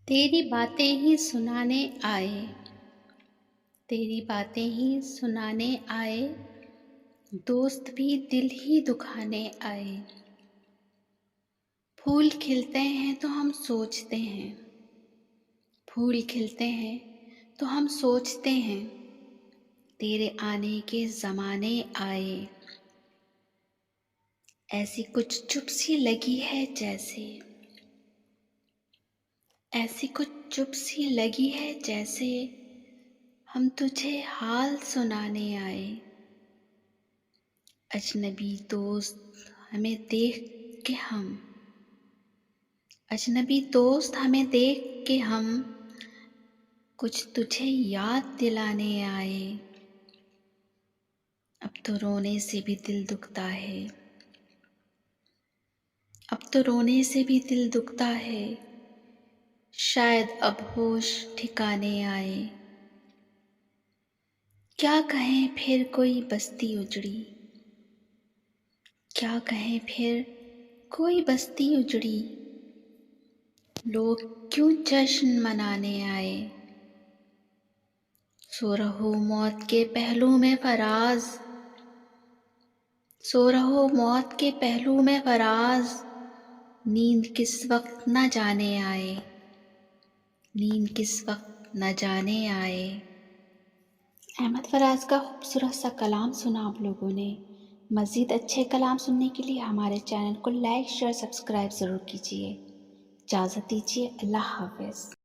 تیری باتیں ہی سنانے آئے، تیری باتیں ہی سنانے آئے، دوست بھی دل ہی دکھانے آئے۔ پھول کھلتے ہیں تو ہم سوچتے ہیں، پھول کھلتے ہیں تو ہم سوچتے ہیں، تیرے آنے کے زمانے آئے۔ ایسی کچھ چپ سی لگی ہے جیسے، ایسی کچھ چپ سی لگی ہے جیسے ہم تجھے حال سنانے آئے۔ اجنبی دوست ہمیں دیکھ کے اجنبی دوست ہمیں دیکھ کے ہم کچھ تجھے یاد دلانے آئے۔ اب تو رونے سے بھی دل دکھتا ہے، اب تو رونے سے بھی دل دکھتا ہے، شاید اب ہوش ٹھکانے آئے۔ کیا کہیں پھر کوئی بستی اجڑی، کیا کہیں پھر کوئی بستی اجڑی، لوگ کیوں جشن منانے آئے۔ سو رہو موت کے پہلو میں فراز، سو رہو موت کے پہلو میں فراز، نیند کس وقت نہ جانے آئے، نیند کس وقت نہ جانے آئے۔ احمد فراز کا خوبصورت سا کلام سنا آپ لوگوں نے۔ مزید اچھے کلام سننے کے لیے ہمارے چینل کو لائک، شیئر، سبسکرائب ضرور کیجیے۔ اجازت دیجیے، اللہ حافظ۔